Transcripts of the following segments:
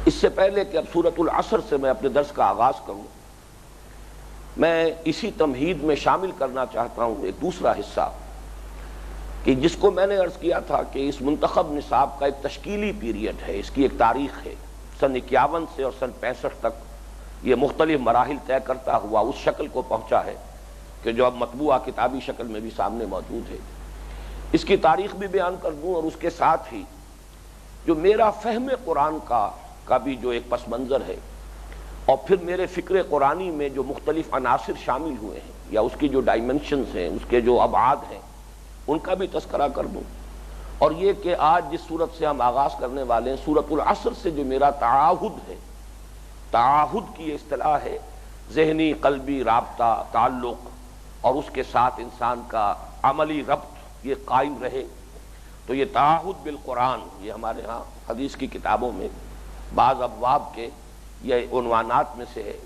اس سے پہلے کہ اب سورۃ العصر سے میں اپنے درس کا آغاز کروں، میں اسی تمہید میں شامل کرنا چاہتا ہوں ایک دوسرا حصہ کہ جس کو میں نے عرض کیا تھا کہ اس منتخب نصاب کا ایک تشکیلی پیریڈ ہے، اس کی ایک تاریخ ہے۔ سن 51 سے اور سن 65 تک یہ مختلف مراحل طے کرتا ہوا اس شکل کو پہنچا ہے کہ جو اب مطبوعہ کتابی شکل میں بھی سامنے موجود ہے۔ اس کی تاریخ بھی بیان کر دوں، اور اس کے ساتھ ہی جو میرا فہم قرآن کا بھی جو ایک پس منظر ہے، اور پھر میرے فکر قرآنی میں جو مختلف عناصر شامل ہوئے ہیں یا اس کی جو ڈائمنشنز ہیں، اس کے جو ابعاد ہیں، ان کا بھی تذکرہ کر دوں۔ اور یہ کہ آج جس صورت سے ہم آغاز کرنے والے ہیں، سورۃ العصر سے جو میرا تعاہد ہے، تعاہد کی اصطلاح ہے ذہنی قلبی رابطہ، تعلق، اور اس کے ساتھ انسان کا عملی ربط یہ قائم رہے، تو یہ تعاہد بالقرآن، یہ ہمارے ہاں حدیث کی کتابوں میں بعض ابواب کے یہ عنوانات میں سے ہے،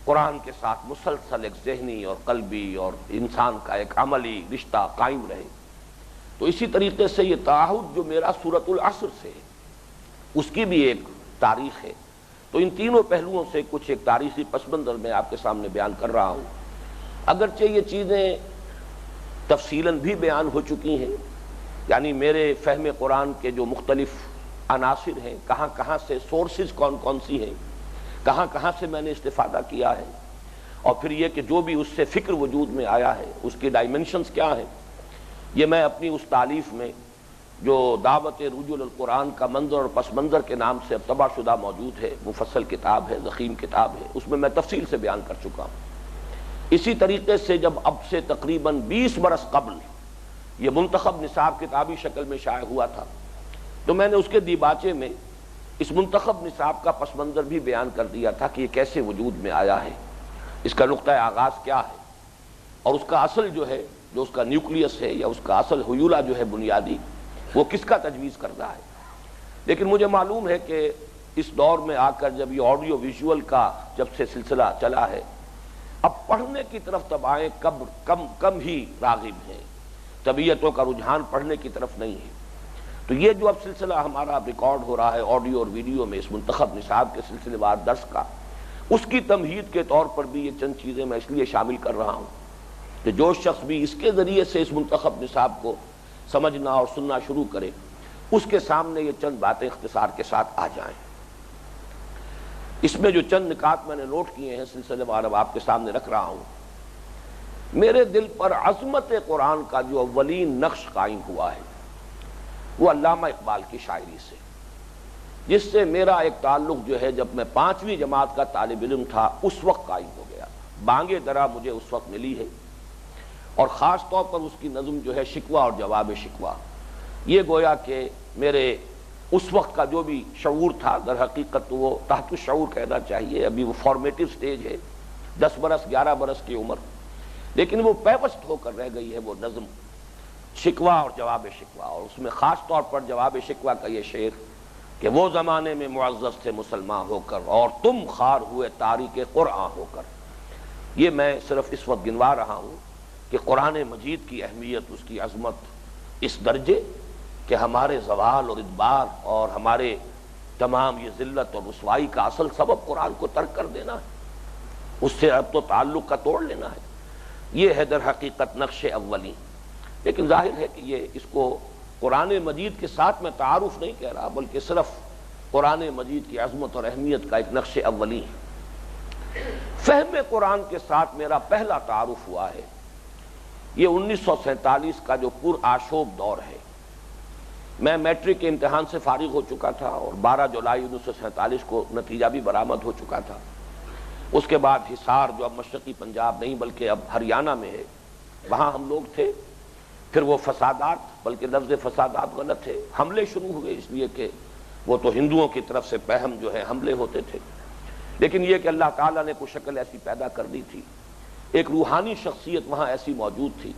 قرآن کے ساتھ مسلسل ایک ذہنی اور قلبی اور انسان کا ایک عملی رشتہ قائم رہے۔ تو اسی طریقے سے یہ تعاہد جو میرا سورۃ العصر سے ہے، اس کی بھی ایک تاریخ ہے۔ تو ان تینوں پہلوؤں سے کچھ ایک تاریخی پس منظر میں آپ کے سامنے بیان کر رہا ہوں، اگرچہ یہ چیزیں تفصیلاً بھی بیان ہو چکی ہیں، یعنی میرے فہم قرآن کے جو مختلف عناصر ہیں، کہاں کہاں سے سورسز کون کون سی ہیں، کہاں کہاں سے میں نے استفادہ کیا ہے، اور پھر یہ کہ جو بھی اس سے فکر وجود میں آیا ہے اس کی ڈائمنشنز کیا ہیں، یہ میں اپنی اس تالیف میں جو دعوت رجوع القرآن کا منظر اور پس منظر کے نام سے اب طبع شدہ موجود ہے، مفصل کتاب ہے، ضخیم کتاب ہے، اس میں تفصیل سے بیان کر چکا ہوں۔ اسی طریقے سے جب اب سے تقریباً 20 برس قبل یہ منتخب نصاب کتابی شکل میں شائع ہوا تھا، تو میں نے اس کے دیباچے میں اس منتخب نصاب کا پس منظر بھی بیان کر دیا تھا کہ یہ کیسے وجود میں آیا ہے، اس کا نقطہ آغاز کیا ہے، اور اس کا اصل جو ہے، جو اس کا نیوکلیس ہے یا اس کا اصل حیولہ جو ہے بنیادی، وہ کس کا تجویز کرتا ہے۔ لیکن مجھے معلوم ہے کہ اس دور میں آ کر جب یہ آڈیو ویژول کا جب سے سلسلہ چلا ہے، اب پڑھنے کی طرف طبعیں کم ہی راغب ہیں، طبیعتوں کا رجحان پڑھنے کی طرف نہیں ہے۔ تو یہ جو اب سلسلہ ہمارا ریکارڈ ہو رہا ہے آڈیو اور ویڈیو میں، اس منتخب نصاب کے سلسلے وار درس کا، اس کی تمہید کے طور پر بھی یہ چند چیزیں میں اس لیے شامل کر رہا ہوں کہ جو شخص بھی اس کے ذریعے سے اس منتخب نصاب کو سمجھنا اور سننا شروع کرے، اس کے سامنے یہ چند باتیں اختصار کے ساتھ آ جائیں۔ اس میں جو چند نکات میں نے نوٹ کیے ہیں سلسلے وار اب آپ کے سامنے رکھ رہا ہوں۔ میرے دل پر عظمت قرآن کا جو اولین نقش قائم ہوا ہے وہ علامہ اقبال کی شاعری سے، جس سے میرا ایک تعلق جو ہے جب میں 5ویں جماعت کا طالب علم تھا اس وقت قائم ہو گیا۔ بانگ درا مجھے اس وقت ملی ہے، اور خاص طور پر اس کی نظم جو ہے شکوہ اور جواب شکوہ، یہ گویا کہ میرے اس وقت کا جو بھی شعور تھا، در حقیقت وہ تحت الشعور کہنا چاہیے، ابھی وہ فارمیٹیو سٹیج ہے، 10 برس 11 برس کی عمر، لیکن وہ پیوست ہو کر رہ گئی ہے وہ نظم شکوہ اور جواب شکوہ۔ اور اس میں خاص طور پر جواب شکوہ کا یہ شعر کہ وہ زمانے میں معزز تھے مسلمان ہو کر، اور تم خار ہوئے تاریک قرآن ہو کر، یہ میں صرف اس وقت گنوا رہا ہوں کہ قرآن مجید کی اہمیت، اس کی عظمت اس درجے کہ ہمارے زوال اور ادبار اور ہمارے تمام یہ ذلت اور رسوائی کا اصل سبب قرآن کو ترک کر دینا ہے، اس سے اب تو تعلق کا توڑ لینا ہے۔ یہ ہے در حقیقت نقش اولی۔ لیکن ظاہر ہے کہ یہ اس کو قرآن مجید کے ساتھ میں تعارف نہیں کہہ رہا، بلکہ صرف قرآن مجید کی عظمت اور اہمیت کا ایک نقش اولی ہے۔ فہم قرآن کے ساتھ میرا پہلا تعارف ہوا ہے یہ 1947 کا جو پر آشوب دور ہے۔ میں میٹرک کے امتحان سے فارغ ہو چکا تھا، اور 12 جولائی 1947 کو نتیجہ بھی برآمد ہو چکا تھا۔ اس کے بعد حصار جو اب مشرقی پنجاب نہیں بلکہ اب ہریانہ میں ہے، وہاں ہم لوگ تھے۔ پھر وہ فسادات، بلکہ لفظ فسادات غلط ہے، حملے شروع ہوئے، اس لیے کہ وہ تو ہندوؤں کی طرف سے پہم جو ہے حملے ہوتے تھے، لیکن یہ کہ اللہ تعالیٰ نے کوئی شکل ایسی پیدا کر دی تھی، ایک روحانی شخصیت وہاں ایسی موجود تھی،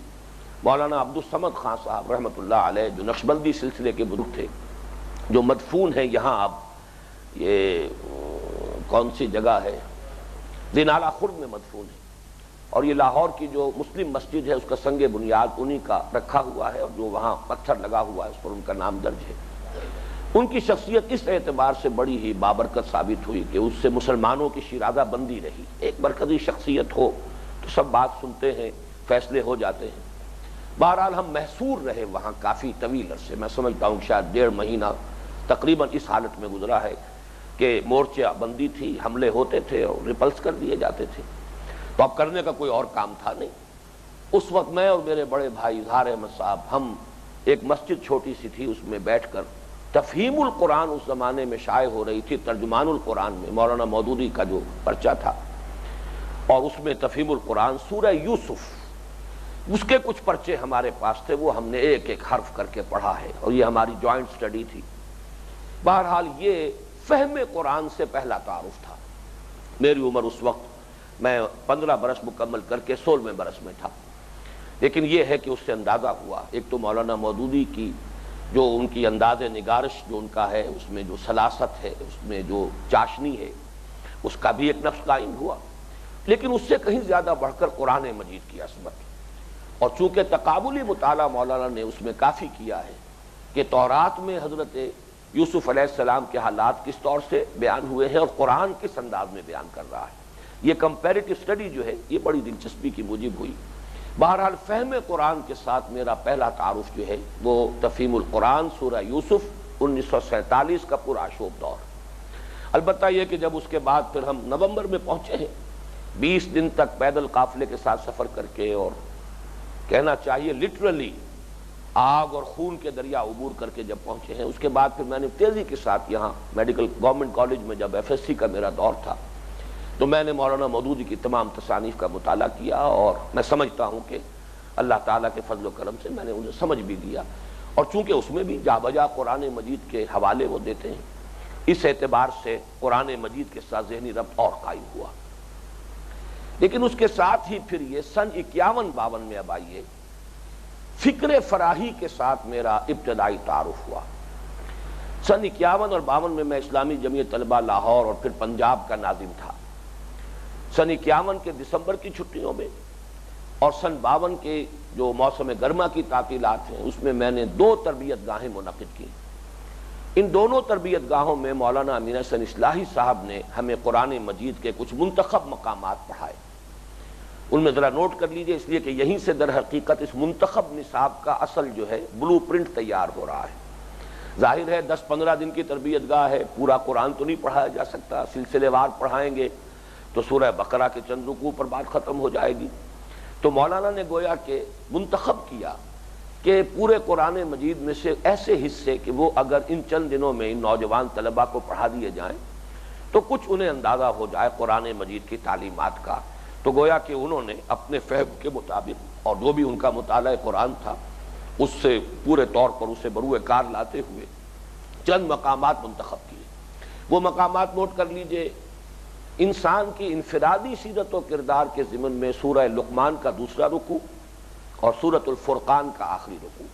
مولانا عبدالصمد خان صاحب رحمۃ اللہ علیہ، جو نقشبندی سلسلے کے بزرگ تھے، جو مدفون ہیں یہاں اب یہ کون سی جگہ ہے، دینالہ خرد میں مدفون ہے، اور یہ لاہور کی جو مسلم مسجد ہے اس کا سنگ بنیاد انہی کا رکھا ہوا ہے، اور جو وہاں پتھر لگا ہوا ہے اس پر ان کا نام درج ہے۔ ان کی شخصیت اس اعتبار سے بڑی ہی بابرکت ثابت ہوئی کہ اس سے مسلمانوں کی شیرازہ بندی رہی. ایک مرکزی شخصیت ہو تو سب بات سنتے ہیں، فیصلے ہو جاتے ہیں. بہرحال ہم محصور رہے وہاں کافی طویل عرصے. میں سمجھتا ہوں شاید 1.5 مہینہ تقریباً اس حالت میں گزرا ہے کہ مورچہ بندی تھی، حملے ہوتے تھے اور ریپلس کر دیے جاتے تھے. تو اب کرنے کا کوئی اور کام تھا نہیں. اس وقت میں اور میرے بڑے بھائی اظہار احمد صاحب، ہم ایک مسجد چھوٹی سی تھی، اس میں بیٹھ کر تفہیم القرآن اس زمانے میں شائع ہو رہی تھی. ترجمان القرآن میں مولانا مودودی کا جو پرچہ تھا، اور اس میں تفہیم القرآن سورہ یوسف، اس کے کچھ پرچے ہمارے پاس تھے، وہ ہم نے ایک ایک حرف کر کے پڑھا ہے، اور یہ ہماری جوائنٹ سٹڈی تھی. بہرحال یہ فہم قرآن سے پہلا تعارف تھا. میری عمر اس وقت، میں 15 برس مکمل کر کے 16ویں برس میں تھا. لیکن یہ ہے کہ اس سے اندازہ ہوا، ایک تو مولانا مودودی کی جو ان کی انداز نگارش جو ان کا ہے، اس میں جو سلاست ہے، اس میں جو چاشنی ہے، اس کا بھی ایک نفس قائم ہوا. لیکن اس سے کہیں زیادہ بڑھ کر قرآن مجید کی عظمت. اور چونکہ تقابلی مطالعہ مولانا نے اس میں کافی کیا ہے کہ تورات میں حضرت یوسف علیہ السلام کے حالات کس طور سے بیان ہوئے ہیں اور قرآن کس انداز میں بیان کر رہا ہے. یہ کمپیریٹو سٹڈی جو ہے یہ بڑی دلچسپی کی موجب ہوئی. بہرحال فہم قرآن کے ساتھ میرا پہلا تعارف جو ہے وہ تفہیم القرآن سورہ یوسف 1947 کا پرآشوب دور. البتہ یہ کہ جب اس کے بعد پھر ہم نومبر میں پہنچے ہیں 20 دن تک پیدل قافلے کے ساتھ سفر کر کے، اور کہنا چاہیے لٹرلی آگ اور خون کے دریا عبور کر کے جب پہنچے ہیں، اس کے بعد پھر میں نے تیزی کے ساتھ یہاں میڈیکل گورنمنٹ کالج میں جب FSC کا میرا دور تھا تو میں نے مولانا مودودی کی تمام تصانیف کا مطالعہ کیا، اور میں سمجھتا ہوں کہ اللہ تعالیٰ کے فضل و کرم سے میں نے انہیں سمجھ بھی لیا. اور چونکہ اس میں بھی جا بجا قرآن مجید کے حوالے وہ دیتے ہیں، اس اعتبار سے قرآن مجید کے ساتھ ذہنی ربط اور قائم ہوا. لیکن اس کے ساتھ ہی پھر یہ سن 51-52 میں اب آئیے فکر فراہی کے ساتھ میرا ابتدائی تعارف ہوا. سن 51 اور 52 میں اسلامی جمعیت طلبہ لاہور اور پھر پنجاب کا ناظم تھا. سن 51 کے دسمبر کی چھٹیوں میں اور سن 52 کے جو موسم گرما کی تعطیلات ہیں اس میں میں نے 2 تربیت گاہیں منعقد کی. ان دونوں تربیت گاہوں میں مولانا امین حسن اصلاحی صاحب نے ہمیں قرآن مجید کے کچھ منتخب مقامات پڑھائے. ان میں ذرا نوٹ کر لیجئے، اس لیے کہ یہیں سے در حقیقت اس منتخب نصاب کا اصل جو ہے بلو پرنٹ تیار ہو رہا ہے. ظاہر ہے 10-15 دن کی تربیت گاہ ہے، پورا قرآن تو نہیں پڑھایا جا سکتا، سلسلے وار پڑھائیں گے تو سورہ بقرہ کے چند رکوع پر بات ختم ہو جائے گی. تو مولانا نے گویا کہ منتخب کیا کہ پورے قرآن مجید میں سے ایسے حصے کہ وہ اگر ان چند دنوں میں ان نوجوان طلباء کو پڑھا دیے جائیں تو کچھ انہیں اندازہ ہو جائے قرآن مجید کی تعلیمات کا. تو گویا کہ انہوں نے اپنے فہم کے مطابق اور جو بھی ان کا مطالعہ قرآن تھا اس سے پورے طور پر اسے بروئے کار لاتے ہوئے چند مقامات منتخب کیے. وہ مقامات نوٹ کر لیجئے. انسان کی انفرادی سیرت و کردار کے ضمن میں سورہ لقمان کا 2واں رکوع اور سورۃ الفرقان کا آخری رکوع.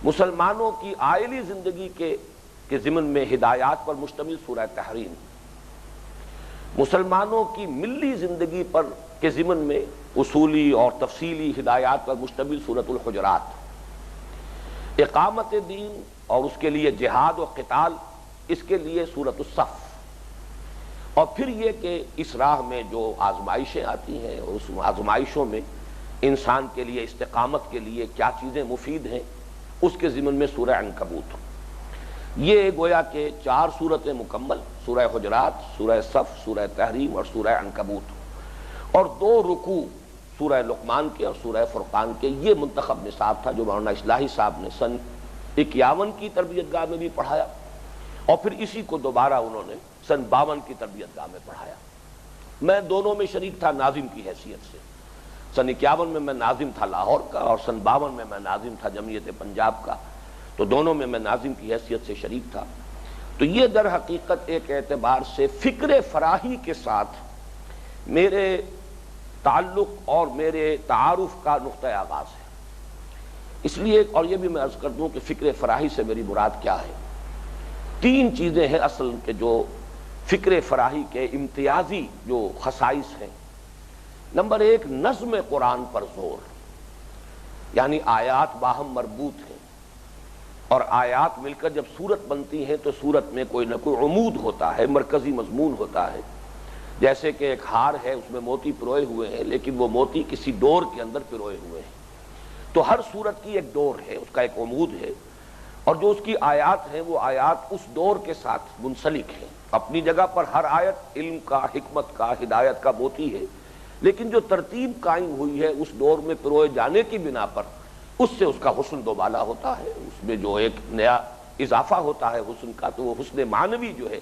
مسلمانوں کی عائلی زندگی کے ضمن میں ہدایات پر مشتمل سورہ تحریم. مسلمانوں کی ملی زندگی پر کے ضمن میں اصولی اور تفصیلی ہدایات پر مشتمل سورۃ الحجرات. اقامت دین اور اس کے لیے جہاد و قتال، اس کے لیے سورۃ الصف. اور پھر یہ کہ اس راہ میں جو آزمائشیں آتی ہیں اور اس آزمائشوں میں انسان کے لیے استقامت کے لیے کیا چیزیں مفید ہیں اس کے ضمن میں سورہ عنکبوت. یہ گویا کہ 4 سورتیں مکمل، سورہ حجرات، سورہ صف، سورہ تحریم اور سورہ عنکبوت، اور 2 رکوع سورہ لقمان کے اور سورہ فرقان کے. یہ منتخب نصاب تھا جو مولانا اصلاحی صاحب نے سن 51 کی تربیت گاہ میں بھی پڑھایا، اور پھر اسی کو دوبارہ انہوں نے سن 52 کی تربیت گاہ میں پڑھایا. میں دونوں میں شریک تھا ناظم کی حیثیت سے. سن 51 میں ناظم تھا لاہور کا اور سن 52 میں ناظم تھا جمعیت پنجاب کا. تو دونوں میں ناظم کی حیثیت سے شریک تھا. تو یہ در حقیقت ایک اعتبار سے فکر فراہی کے ساتھ میرے تعلق اور میرے تعارف کا نقطہ آغاز ہے. اس لیے اور یہ بھی میں عرض کر دوں کہ فکر فراہی سے میری مراد کیا ہے. 3 چیزیں ہیں اصل کے جو فکر فراہی کے امتیازی جو خصائص ہیں. نمبر 1 نظم قرآن پر زور، یعنی آیات باہم مربوط ہیں اور آیات مل کر جب صورت بنتی ہیں تو صورت میں کوئی نہ کوئی عمود ہوتا ہے، مرکزی مضمون ہوتا ہے. جیسے کہ ایک ہار ہے، اس میں موتی پروئے ہوئے ہیں، لیکن وہ موتی کسی ڈور کے اندر پروئے ہوئے ہیں. تو ہر صورت کی ایک ڈور ہے، اس کا ایک عمود ہے، اور جو اس کی آیات ہیں وہ آیات اس ڈور کے ساتھ منسلک ہیں. اپنی جگہ پر ہر آیت علم کا، حکمت کا، ہدایت کا موتی ہے، لیکن جو ترتیب قائم ہوئی ہے اس ڈور میں پروئے جانے کی بنا پر اس سے اس کا حسن دوبالا ہوتا ہے، اس میں جو ایک نیا اضافہ ہوتا ہے حسن کا، تو وہ حسن معنوی جو ہے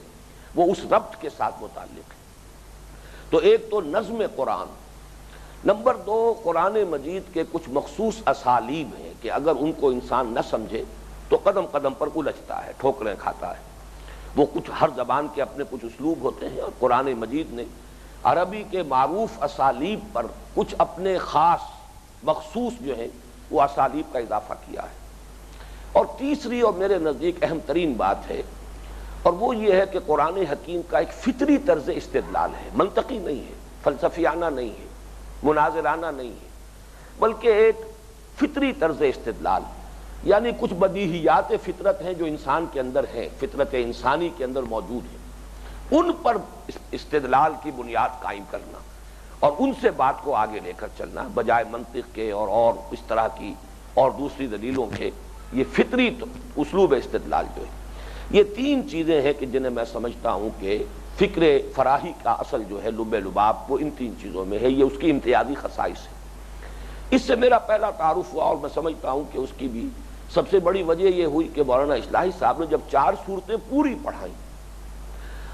وہ اس ربط کے ساتھ متعلق ہے. تو ایک تو نظم قرآن، نمبر دو قرآن مجید کے کچھ مخصوص اسالیب ہیں کہ اگر ان کو انسان نہ سمجھے تو قدم قدم پر الجھتا ہے، ٹھوکریں کھاتا ہے. وہ کچھ ہر زبان کے اپنے کچھ اسلوب ہوتے ہیں، اور قرآن مجید نے عربی کے معروف اسالیب پر کچھ اپنے خاص مخصوص جو ہیں وہ اسالیب کا اضافہ کیا ہے. اور تیسری اور میرے نزدیک اہم ترین بات ہے، اور وہ یہ ہے کہ قرآن حکیم کا ایک فطری طرز استدلال ہے، منطقی نہیں ہے، فلسفیانہ نہیں ہے، مناظرانہ نہیں ہے، بلکہ ایک فطری طرز استدلال. یعنی کچھ بدیہیات فطرت ہیں جو انسان کے اندر ہیں، فطرت انسانی کے اندر موجود ہیں، ان پر استدلال کی بنیاد قائم کرنا اور ان سے بات کو آگے لے کر چلنا بجائے منطق کے اور اس طرح کی اور دوسری دلیلوں کے. یہ فطری اسلوب استدلال جو ہے، یہ تین چیزیں ہیں کہ جنہیں میں سمجھتا ہوں کہ فکر فراہی کا اصل جو ہے لب لباب وہ ان تین چیزوں میں ہے. یہ اس کی امتیازی خصائص ہے. اس سے میرا پہلا تعارف ہوا، اور میں سمجھتا ہوں کہ اس کی بھی سب سے بڑی وجہ یہ ہوئی کہ مولانا اصلاحی صاحب نے جب 4 صورتیں پوری پڑھائیں،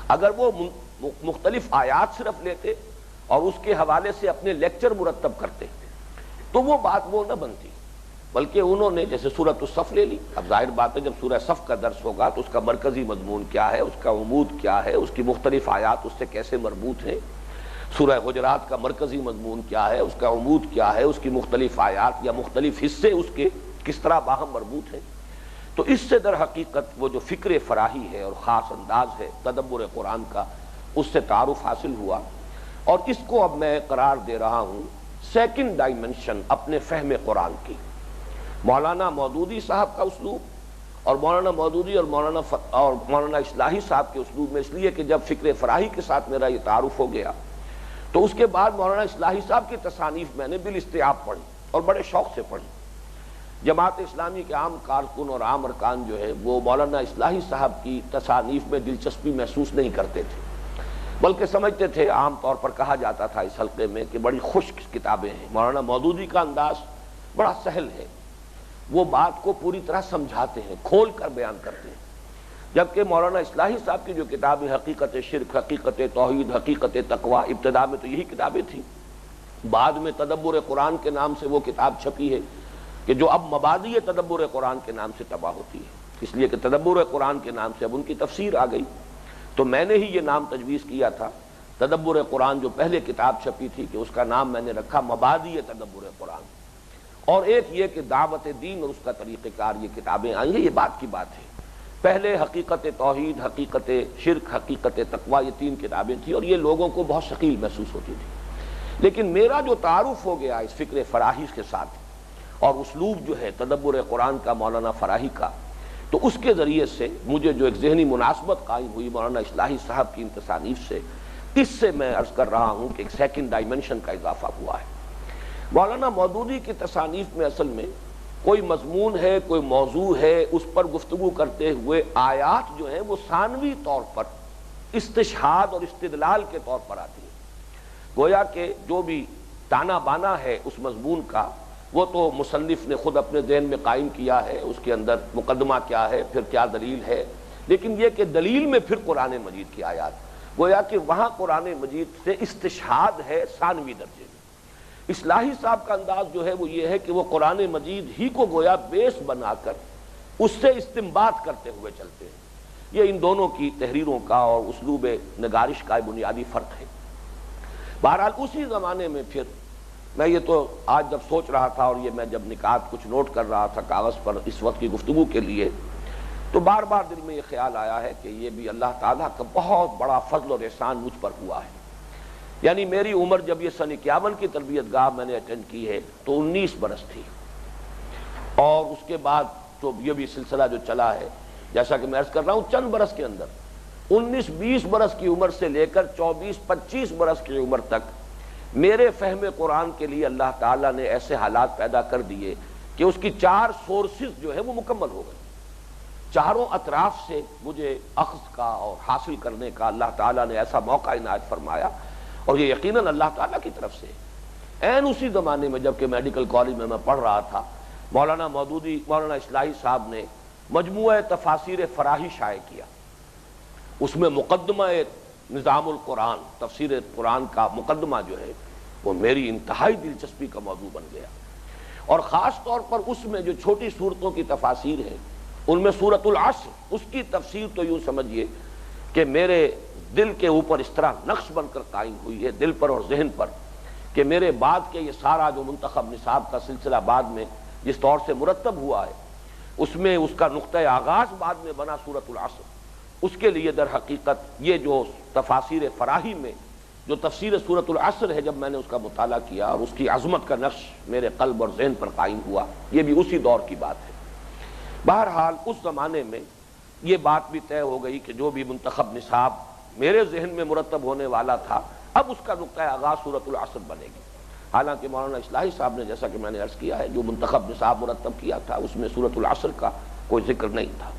اگر وہ مختلف آیات صرف لیتے اور اس کے حوالے سے اپنے لیکچر مرتب کرتے تو وہ بات وہ نہ بنتی، بلکہ انہوں نے جیسے سورۃ الصف لے لی. اب ظاہر بات ہے جب سورہ صف کا درس ہوگا تو اس کا مرکزی مضمون کیا ہے، اس کا عمود کیا ہے، اس کی مختلف آیات اس سے کیسے مربوط ہیں، سورہ حجرات کا مرکزی مضمون کیا ہے، اس کا عمود کیا ہے، اس کی مختلف آیات یا مختلف حصے اس کے کس طرح باہم مربوط ہیں. تو اس سے در حقیقت وہ جو فکر فراہی ہے اور خاص انداز ہے تدبر قرآن کا، اس سے تعارف حاصل ہوا. اور اس کو اب میں قرار دے رہا ہوں سیکنڈ ڈائمنشن اپنے فہم قرآن کی. مولانا مودودی صاحب کا اسلوب اور مولانا مودودی اور مولانا اصلاحی صاحب کے اسلوب میں، اس لیے کہ جب فکر فراہی کے ساتھ میرا یہ تعارف ہو گیا تو اس کے بعد مولانا اصلاحی صاحب کی تصانیف میں نے بالاستیعاب پڑھی اور بڑے شوق سے پڑھی. جماعت اسلامی کے عام کارکن اور عام ارکان جو ہے وہ مولانا اصلاحی صاحب کی تصانیف میں دلچسپی محسوس نہیں کرتے تھے، بلکہ سمجھتے تھے، عام طور پر کہا جاتا تھا اس حلقے میں کہ بڑی خشک کتابیں ہیں. مولانا مودودی کا انداز بڑا سہل ہے، وہ بات کو پوری طرح سمجھاتے ہیں، کھول کر بیان کرتے ہیں. جبکہ مولانا اصلاحی صاحب کی جو کتابیں حقیقت شرک، حقیقت توحید، حقیقت تقوی، ابتدا میں تو یہی کتابیں تھیں، بعد میں تدبر قرآن کے نام سے وہ کتاب چھپی ہے کہ جو اب مبادئ تدبر قرآن کے نام سے تباہ ہوتی ہے، اس لیے کہ تدبر قرآن کے نام سے اب ان کی تفسیر آ گئی. تو میں نے ہی یہ نام تجویز کیا تھا، تدبر قرآن جو پہلے کتاب چھپی تھی کہ اس کا نام میں نے رکھا مبادئ تدبر قرآن. اور ایک یہ کہ دعوت دین اور اس کا طریقہ کار یہ کتابیں آئی ہیں، یہ بات کی بات ہے. پہلے حقیقت توحید، حقیقت شرک، حقیقت تقوی، یہ 3 کتابیں تھیں اور یہ لوگوں کو بہت ثقیل محسوس ہوتی تھی. لیکن میرا جو تعارف ہو گیا اس فکر فراہی کے ساتھ اور اسلوب جو ہے تدبر قرآن کا مولانا فراہی کا، تو اس کے ذریعے سے مجھے جو ایک ذہنی مناسبت قائم ہوئی مولانا اصلاحی صاحب کی ان تصانیف سے، اس سے میں عرض کر رہا ہوں کہ ایک سیکنڈ ڈائمنشن کا اضافہ ہوا ہے. مولانا مودودی کی تصانیف میں اصل میں کوئی مضمون ہے، کوئی موضوع ہے، اس پر گفتگو کرتے ہوئے آیات جو ہیں وہ ثانوی طور پر استشہاد اور استدلال کے طور پر آتی ہیں. گویا کہ جو بھی تانا بانا ہے اس مضمون کا وہ تو مصنف نے خود اپنے ذہن میں قائم کیا ہے، اس کے اندر مقدمہ کیا ہے، پھر کیا دلیل ہے، لیکن یہ کہ دلیل میں پھر قرآن مجید کی آیات، گویا کہ وہاں قرآن مجید سے استشہاد ہے ثانوی درجے میں. اصلاحی صاحب کا انداز جو ہے وہ یہ ہے کہ وہ قرآن مجید ہی کو گویا بیس بنا کر اس سے استنباط کرتے ہوئے چلتے ہیں. یہ ان دونوں کی تحریروں کا اور اسلوب نگارش کا بنیادی فرق ہے. بہرحال اسی زمانے میں پھر میں یہ تو آج جب سوچ رہا تھا اور یہ میں جب نکات کچھ نوٹ کر رہا تھا کاغذ پر اس وقت کی گفتگو کے لیے، تو بار بار دل میں یہ خیال آیا ہے کہ یہ بھی اللہ تعالیٰ کا بہت بڑا فضل اور احسان مجھ پر ہوا ہے. یعنی میری عمر جب یہ سن 51 کی تربیت گاہ میں نے اٹینڈ کی ہے تو 19 برس تھی، اور اس کے بعد تو یہ بھی سلسلہ جو چلا ہے، جیسا کہ میں عرض کر رہا ہوں، چند برس کے اندر 19-20 برس کی عمر سے لے کر 24-25 برس کی عمر تک میرے فہم قرآن کے لیے اللہ تعالیٰ نے ایسے حالات پیدا کر دیے کہ اس کی 4 سورسز جو ہے وہ مکمل ہو گئے. چاروں اطراف سے مجھے اخذ کا اور حاصل کرنے کا اللہ تعالیٰ نے ایسا موقع عنایت فرمایا، اور یہ یقیناً اللہ تعالیٰ کی طرف سے. عین اسی زمانے میں جبکہ میڈیکل کالج میں پڑھ رہا تھا، مولانا مودودی، مولانا اصلاحی صاحب نے مجموعہ تفاسیر فراہی شائع کیا. اس میں مقدمہ نظام القرآن، تفسیر قرآن کا مقدمہ جو ہے وہ میری انتہائی دلچسپی کا موضوع بن گیا. اور خاص طور پر اس میں جو چھوٹی صورتوں کی تفاسیر ہیں، ان میں سورۃ العصر، اس کی تفسیر تو یوں سمجھیے کہ میرے دل کے اوپر اس طرح نقش بن کر قائم ہوئی ہے، دل پر اور ذہن پر، کہ میرے بعد کے یہ سارا جو منتخب نصاب کا سلسلہ بعد میں جس طور سے مرتب ہوا ہے، اس میں اس کا نقطۂ آغاز بعد میں بنا سورۃ العصر. اس کے لیے در حقیقت یہ جو تفاسیر فراہی میں جو تفسیر سورۃ العصر ہے، جب میں نے اس کا مطالعہ کیا اور اس کی عظمت کا نقش میرے قلب اور ذہن پر قائم ہوا، یہ بھی اسی دور کی بات ہے. بہرحال اس زمانے میں یہ بات بھی طے ہو گئی کہ جو بھی منتخب نصاب میرے ذہن میں مرتب ہونے والا تھا، اب اس کا نقطۂ آغاز سورۃ العصر بنے گی. حالانکہ مولانا اصلاحی صاحب نے جیسا کہ میں نے عرض کیا ہے جو منتخب نصاب مرتب کیا تھا، اس میں سورۃ العصر کا کوئی ذکر نہیں تھا.